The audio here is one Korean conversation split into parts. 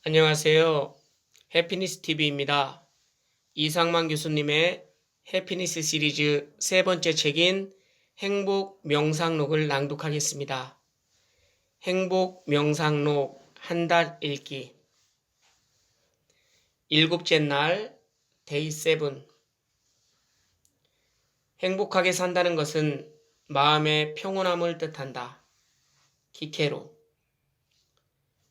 안녕하세요. 해피니스 TV입니다. 이상만 교수님의 해피니스 시리즈 세 번째 책인 행복 명상록을 낭독하겠습니다. 행복 명상록 한 달 읽기. 일곱째 날 데이 7. 행복하게 산다는 것은 마음의 평온함을 뜻한다. 키케로.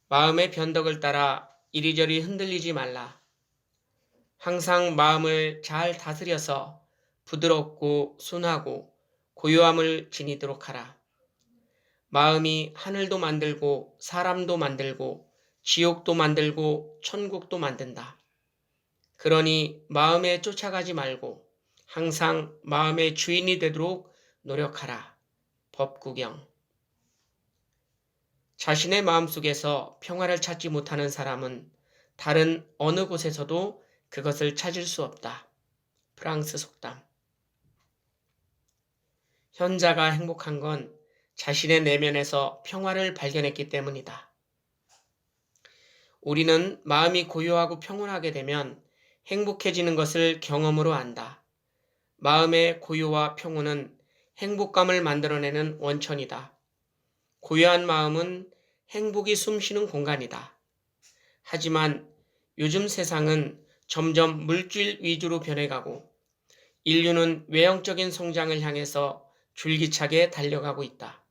마음의 변덕을 따라 이리저리 흔들리지 말라. 항상 마음을 잘 다스려서 부드럽고 순하고 고요함을 지니도록 하라. 마음이 하늘도 만들고 사람도 만들고 지옥도 만들고 천국도 만든다. 그러니 마음에 쫓아가지 말고 항상 마음의 주인이 되도록 노력하라. 법구경. 자신의 마음속에서 평화를 찾지 못하는 사람은 다른 어느 곳에서도 그것을 찾을 수 없다. 프랑스 속담. 현자가 행복한 건 자신의 내면에서 평화를 발견했기 때문이다. 우리는 마음이 고요하고 평온하게 되면 행복해지는 것을 경험으로 안다. 마음의 고요와 평온은 행복감을 만들어내는 원천이다. 고요한 마음은 행복이 숨쉬는 공간이다. 하지만 요즘 세상은 점점 물질 위주로 변해가고 인류는 외형적인 성장을 향해서 줄기차게 달려가고 있다.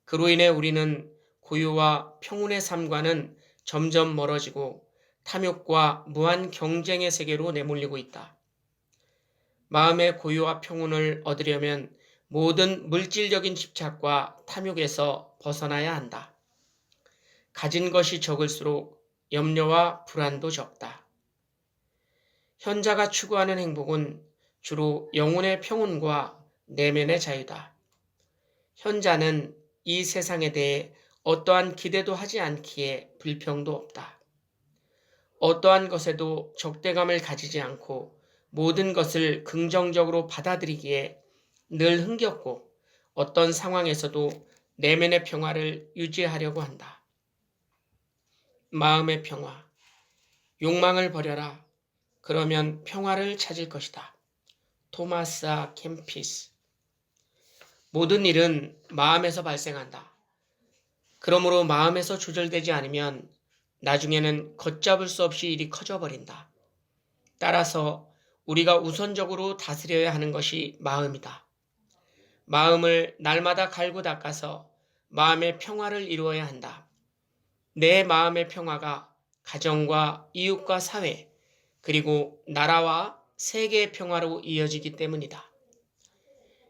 그로 인해 우리는 고요와 평온의 삶과는 점점 멀어지고 탐욕과 무한 경쟁의 세계로 내몰리고 있다. 마음의 고요와 평온을 얻으려면 모든 물질적인 집착과 탐욕에서 벗어나야 한다. 가진 것이 적을수록 염려와 불안도 적다. 현자가 추구하는 행복은 주로 영혼의 평온과 내면의 자유다. 현자는 이 세상에 대해 어떠한 기대도 하지 않기에 불평도 없다. 어떠한 것에도 적대감을 가지지 않고 모든 것을 긍정적으로 받아들이기에 늘 흥겹고 어떤 상황에서도 내면의 평화를 유지하려고 한다. 마음의 평화. 욕망을 버려라. 그러면 평화를 찾을 것이다. 토마스 아 캠피스. 모든 일은 마음에서 발생한다. 그러므로 마음에서 조절되지 않으면 나중에는 걷잡을 수 없이 일이 커져버린다. 따라서 우리가 우선적으로 다스려야 하는 것이 마음이다. 마음을 날마다 갈고 닦아서 마음의 평화를 이루어야 한다. 내 마음의 평화가 가정과 이웃과 사회, 그리고 나라와 세계의 평화로 이어지기 때문이다.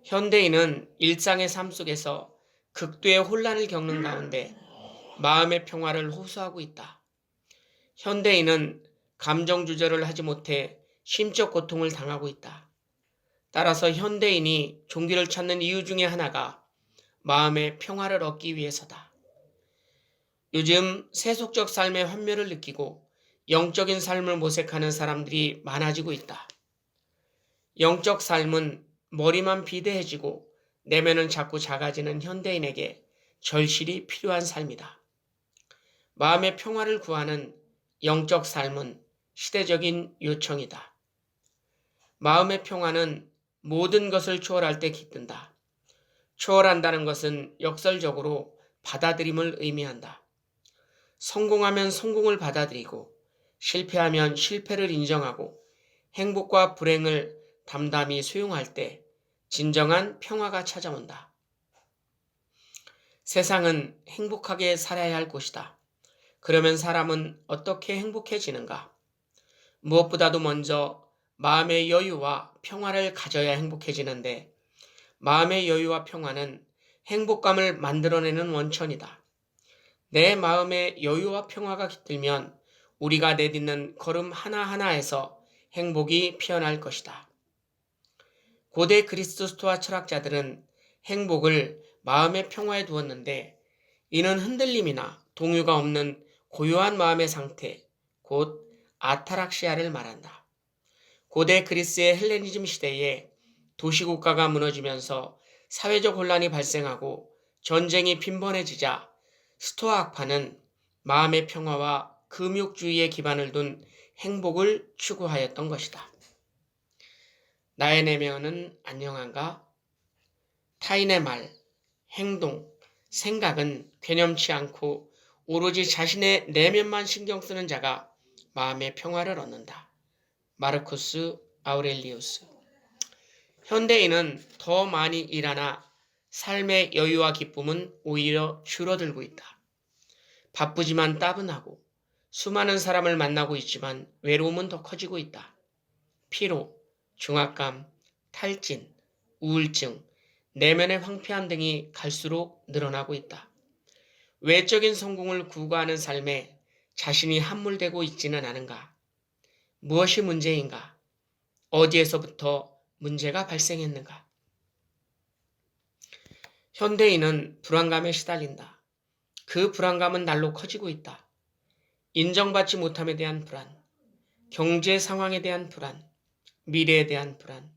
현대인은 일상의 삶 속에서 극도의 혼란을 겪는 가운데 마음의 평화를 호소하고 있다. 현대인은 감정 조절을 하지 못해 심적 고통을 당하고 있다. 따라서 현대인이 종교를 찾는 이유 중에 하나가 마음의 평화를 얻기 위해서다. 요즘 세속적 삶의 환멸을 느끼고 영적인 삶을 모색하는 사람들이 많아지고 있다. 영적 삶은 머리만 비대해지고 내면은 자꾸 작아지는 현대인에게 절실히 필요한 삶이다. 마음의 평화를 구하는 영적 삶은 시대적인 요청이다. 마음의 평화는 모든 것을 초월할 때 깃든다. 초월한다는 것은 역설적으로 받아들임을 의미한다. 성공하면 성공을 받아들이고 실패하면 실패를 인정하고 행복과 불행을 담담히 수용할 때 진정한 평화가 찾아온다. 세상은 행복하게 살아야 할 곳이다. 그러면 사람은 어떻게 행복해지는가? 무엇보다도 먼저 마음의 여유와 평화를 가져야 행복해지는데 마음의 여유와 평화는 행복감을 만들어내는 원천이다. 내 마음의 여유와 평화가 깃들면 우리가 내딛는 걸음 하나하나에서 행복이 피어날 것이다. 고대 그리스 스토아 철학자들은 행복을 마음의 평화에 두었는데 이는 흔들림이나 동요가 없는 고요한 마음의 상태, 곧 아타락시아를 말한다. 고대 그리스의 헬레니즘 시대에 도시국가가 무너지면서 사회적 혼란이 발생하고 전쟁이 빈번해지자 스토아 학파는 마음의 평화와 금욕주의에 기반을 둔 행복을 추구하였던 것이다. 나의 내면은 안녕한가? 타인의 말, 행동, 생각은 괴념치 않고 오로지 자신의 내면만 신경 쓰는 자가 마음의 평화를 얻는다. 마르쿠스 아우렐리우스. 현대인은 더 많이 일하나 삶의 여유와 기쁨은 오히려 줄어들고 있다. 바쁘지만 따분하고 수많은 사람을 만나고 있지만 외로움은 더 커지고 있다. 피로, 중압감, 탈진, 우울증, 내면의 황폐함 등이 갈수록 늘어나고 있다. 외적인 성공을 구가하는 삶에 자신이 함몰되고 있지는 않은가? 무엇이 문제인가? 어디에서부터 문제가 발생했는가? 현대인은 불안감에 시달린다. 그 불안감은 날로 커지고 있다. 인정받지 못함에 대한 불안, 경제 상황에 대한 불안, 미래에 대한 불안,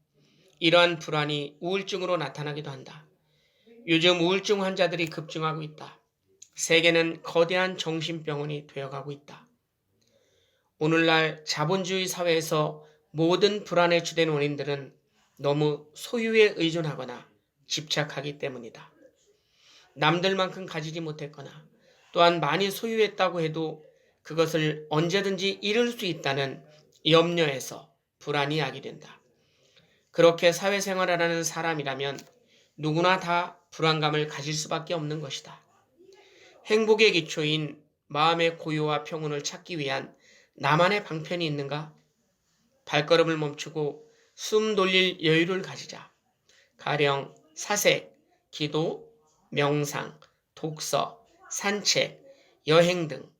이러한 불안이 우울증으로 나타나기도 한다. 요즘 우울증 환자들이 급증하고 있다. 세계는 거대한 정신병원이 되어가고 있다. 오늘날 자본주의 사회에서 모든 불안의 주된 원인들은 너무 소유에 의존하거나 집착하기 때문이다. 남들만큼 가지지 못했거나 또한 많이 소유했다고 해도 그것을 언제든지 잃을 수 있다는 염려에서 불안이 야기된다. 그렇게 사회생활을 하는 사람이라면 누구나 다 불안감을 가질 수밖에 없는 것이다. 행복의 기초인 마음의 고요와 평온을 찾기 위한 나만의 방편이 있는가? 발걸음을 멈추고 숨 돌릴 여유를 가지자. 가령 사색, 기도, 명상, 독서, 산책, 여행 등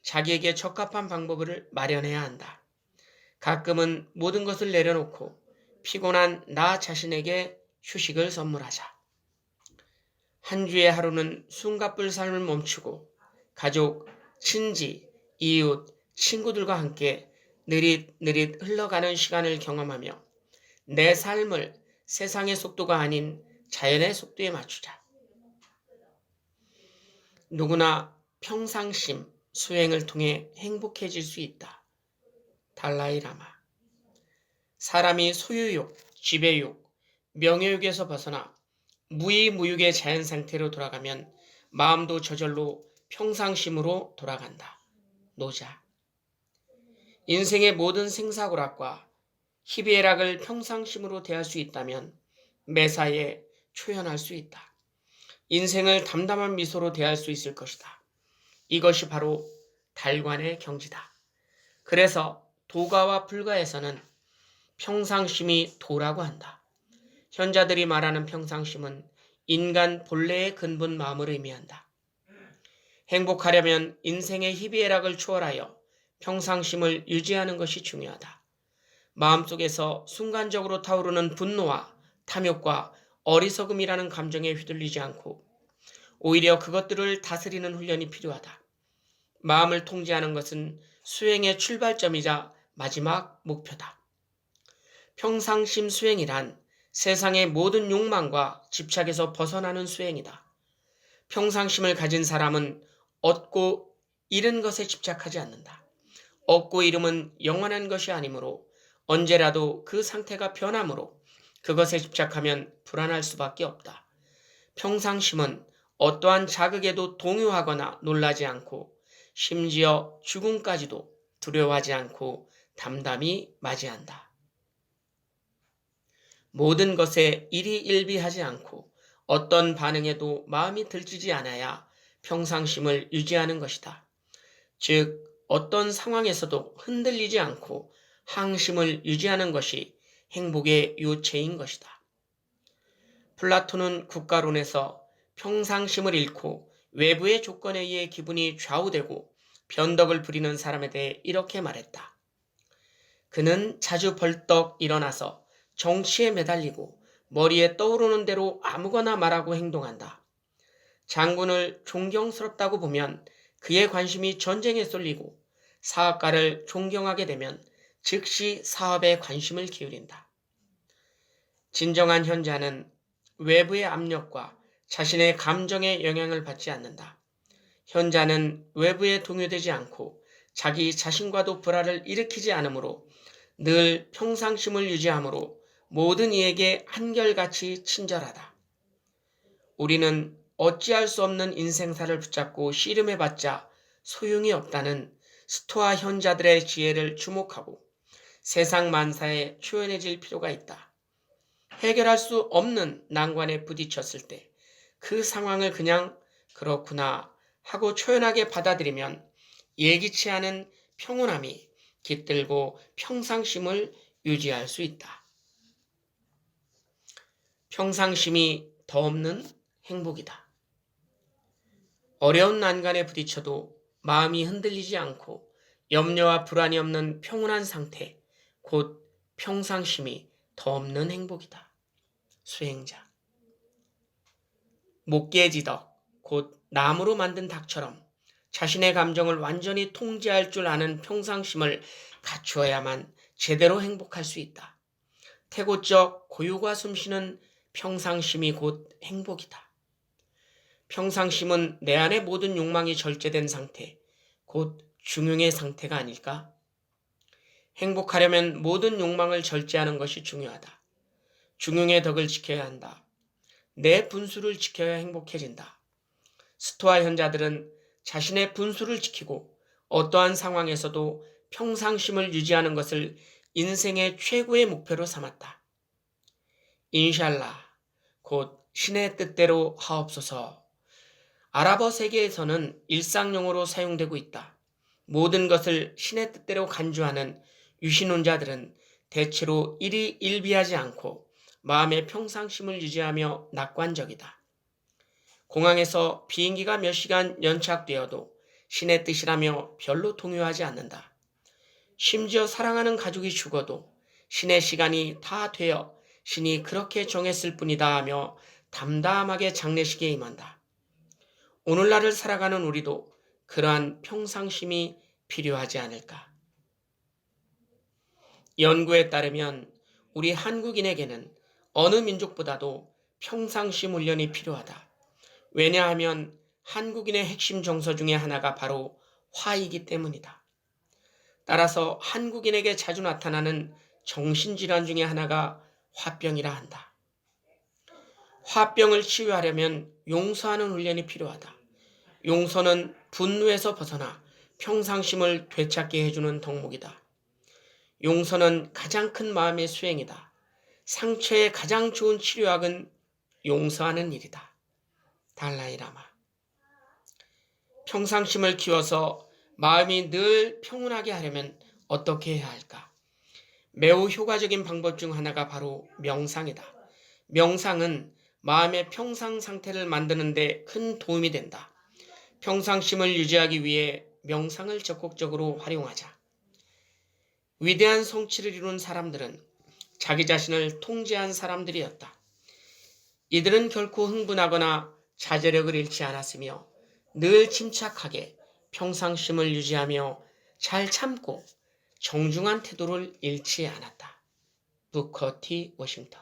자기에게 적합한 방법을 마련해야 한다. 가끔은 모든 것을 내려놓고 피곤한 나 자신에게 휴식을 선물하자. 한 주의 하루는 숨가쁠 삶을 멈추고 가족, 친지, 이웃, 친구들과 함께 느릿느릿 흘러가는 시간을 경험하며 내 삶을 세상의 속도가 아닌 자연의 속도에 맞추자. 누구나 평상심, 수행을 통해 행복해질 수 있다. 달라이 라마. 사람이 소유욕, 지배욕, 명예욕에서 벗어나 무의무육의 자연 상태로 돌아가면 마음도 저절로 평상심으로 돌아간다. 노자. 인생의 모든 생사고락과 희비애락을 평상심으로 대할 수 있다면 매사에 초연할 수 있다. 인생을 담담한 미소로 대할 수 있을 것이다. 이것이 바로 달관의 경지다. 그래서 도가와 불가에서는 평상심이 도라고 한다. 현자들이 말하는 평상심은 인간 본래의 근본 마음을 의미한다. 행복하려면 인생의 희비애락을 초월하여 평상심을 유지하는 것이 중요하다. 마음속에서 순간적으로 타오르는 분노와 탐욕과 어리석음이라는 감정에 휘둘리지 않고 오히려 그것들을 다스리는 훈련이 필요하다. 마음을 통제하는 것은 수행의 출발점이자 마지막 목표다. 평상심 수행이란 세상의 모든 욕망과 집착에서 벗어나는 수행이다. 평상심을 가진 사람은 얻고 잃은 것에 집착하지 않는다. 얻고 잃음은 영원한 것이 아니므로 언제라도 그 상태가 변하므로 그것에 집착하면 불안할 수밖에 없다. 평상심은 어떠한 자극에도 동요하거나 놀라지 않고 심지어 죽음까지도 두려워하지 않고 담담히 맞이한다. 모든 것에 일희일비하지 않고 어떤 반응에도 마음이 들지지 않아야 평상심을 유지하는 것이다. 즉 어떤 상황에서도 흔들리지 않고 항심을 유지하는 것이 행복의 요체인 것이다. 플라톤은 국가론에서 평상심을 잃고 외부의 조건에 의해 기분이 좌우되고 변덕을 부리는 사람에 대해 이렇게 말했다. 그는 자주 벌떡 일어나서 정치에 매달리고 머리에 떠오르는 대로 아무거나 말하고 행동한다. 장군을 존경스럽다고 보면 그의 관심이 전쟁에 쏠리고 사업가를 존경하게 되면 즉시 사업에 관심을 기울인다. 진정한 현자는 외부의 압력과 자신의 감정에 영향을 받지 않는다. 현자는 외부에 동요되지 않고 자기 자신과도 불화를 일으키지 않으므로 늘 평상심을 유지하므로 모든 이에게 한결같이 친절하다. 우리는 어찌할 수 없는 인생사를 붙잡고 씨름해봤자 소용이 없다는 스토아 현자들의 지혜를 주목하고 세상 만사에 초연해질 필요가 있다. 해결할 수 없는 난관에 부딪혔을 때 그 상황을 그냥 그렇구나 하고 초연하게 받아들이면 예기치 않은 평온함이 깃들고 평상심을 유지할 수 있다. 평상심이 더 없는 행복이다. 어려운 난간에 부딪혀도 마음이 흔들리지 않고 염려와 불안이 없는 평온한 상태, 곧 평상심이 더 없는 행복이다. 수행자. 목계지덕, 곧 나무로 만든 닭처럼 자신의 감정을 완전히 통제할 줄 아는 평상심을 갖추어야만 제대로 행복할 수 있다. 태고적 고유가 숨쉬는 평상심이 곧 행복이다. 평상심은 내 안의 모든 욕망이 절제된 상태, 곧 중용의 상태가 아닐까? 행복하려면 모든 욕망을 절제하는 것이 중요하다. 중용의 덕을 지켜야 한다. 내 분수를 지켜야 행복해진다. 스토아 현자들은 자신의 분수를 지키고 어떠한 상황에서도 평상심을 유지하는 것을 인생의 최고의 목표로 삼았다. 인샬라, 곧 신의 뜻대로 하옵소서. 아랍어 세계에서는 일상용어로 사용되고 있다. 모든 것을 신의 뜻대로 간주하는 유신론자들은 대체로 일희일비하지 않고 마음의 평상심을 유지하며 낙관적이다. 공항에서 비행기가 몇 시간 연착되어도 신의 뜻이라며 별로 동요하지 않는다. 심지어 사랑하는 가족이 죽어도 신의 시간이 다 되어 신이 그렇게 정했을 뿐이다 하며 담담하게 장례식에 임한다. 오늘날을 살아가는 우리도 그러한 평상심이 필요하지 않을까. 연구에 따르면 우리 한국인에게는 어느 민족보다도 평상심 훈련이 필요하다. 왜냐하면 한국인의 핵심 정서 중에 하나가 바로 화이기 때문이다. 따라서 한국인에게 자주 나타나는 정신질환 중에 하나가 화병이라 한다. 화병을 치유하려면 용서하는 훈련이 필요하다. 용서는 분노에서 벗어나 평상심을 되찾게 해주는 덕목이다. 용서는 가장 큰 마음의 수행이다. 상처의 가장 좋은 치료약은 용서하는 일이다. 달라이라마. 평상심을 키워서 마음이 늘 평온하게 하려면 어떻게 해야 할까? 매우 효과적인 방법 중 하나가 바로 명상이다. 명상은 마음의 평상 상태를 만드는 데 큰 도움이 된다. 평상심을 유지하기 위해 명상을 적극적으로 활용하자. 위대한 성취를 이룬 사람들은 자기 자신을 통제한 사람들이었다. 이들은 결코 흥분하거나 자제력을 잃지 않았으며 늘 침착하게 평상심을 유지하며 잘 참고 정중한 태도를 잃지 않았다. 부커 T. 워싱턴.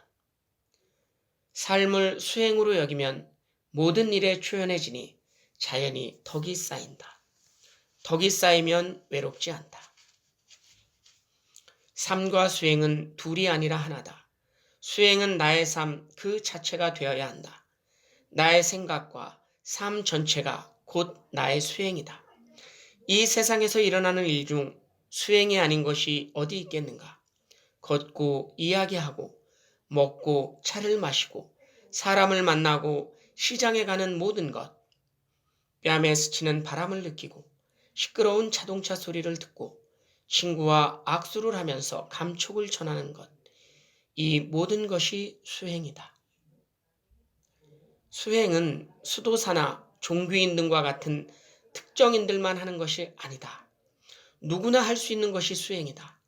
삶을 수행으로 여기면 모든 일에 초연해지니 자연히 덕이 쌓인다. 덕이 쌓이면 외롭지 않다. 삶과 수행은 둘이 아니라 하나다. 수행은 나의 삶 그 자체가 되어야 한다. 나의 생각과 삶 전체가 곧 나의 수행이다. 이 세상에서 일어나는 일 중 수행이 아닌 것이 어디 있겠는가? 걷고 이야기하고 먹고 차를 마시고 사람을 만나고 시장에 가는 모든 것, 뺨에 스치는 바람을 느끼고 시끄러운 자동차 소리를 듣고 친구와 악수를 하면서 감촉을 전하는 것, 이 모든 것이 수행이다. 수행은 수도사나 종교인 등과 같은 특정인들만 하는 것이 아니다. 누구나 할 수 있는 것이 수행이다.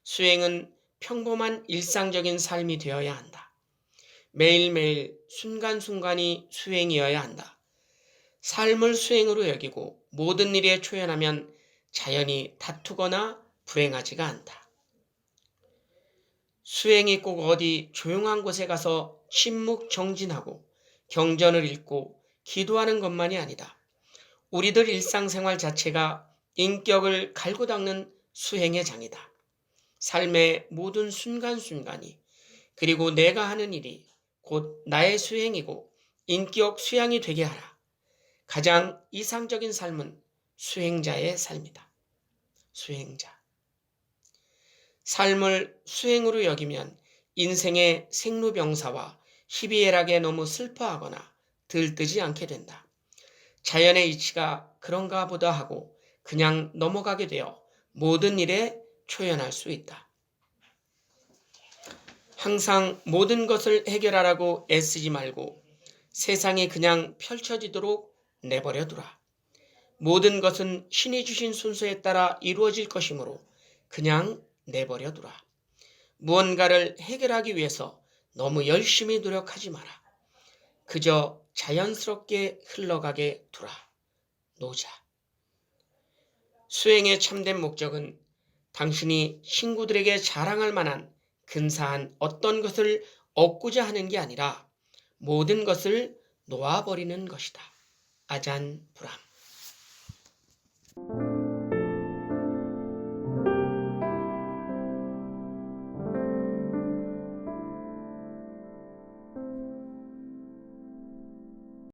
수행은 평범한 일상적인 삶이 되어야 한다. 매일매일 순간순간이 수행이어야 한다. 삶을 수행으로 여기고 모든 일에 초연하면 자연히 다투거나 불행하지가 않다. 수행이 꼭 어디 조용한 곳에 가서 침묵 정진하고 경전을 읽고 기도하는 것만이 아니다. 우리들 일상생활 자체가 인격을 갈고 닦는 수행의 장이다. 삶의 모든 순간순간이 그리고 내가 하는 일이 곧 나의 수행이고 인격 수양이 되게 하라. 가장 이상적인 삶은 수행자의 삶이다. 수행자. 삶을 수행으로 여기면 인생의 생로병사와 희비애락에 너무 슬퍼하거나 들뜨지 않게 된다. 자연의 이치가 그런가 보다 하고 그냥 넘어가게 되어 모든 일에 초연할 수 있다. 항상 모든 것을 해결하라고 애쓰지 말고 세상이 그냥 펼쳐지도록 내버려 두라. 모든 것은 신이 주신 순서에 따라 이루어질 것이므로 그냥 내버려 두라. 무언가를 해결하기 위해서 너무 열심히 노력하지 마라. 그저 자연스럽게 흘러가게 두라. 노자. 수행의 참된 목적은 당신이 친구들에게 자랑할 만한 근사한 어떤 것을 얻고자 하는 게 아니라 모든 것을 놓아버리는 것이다. 아잔 브람.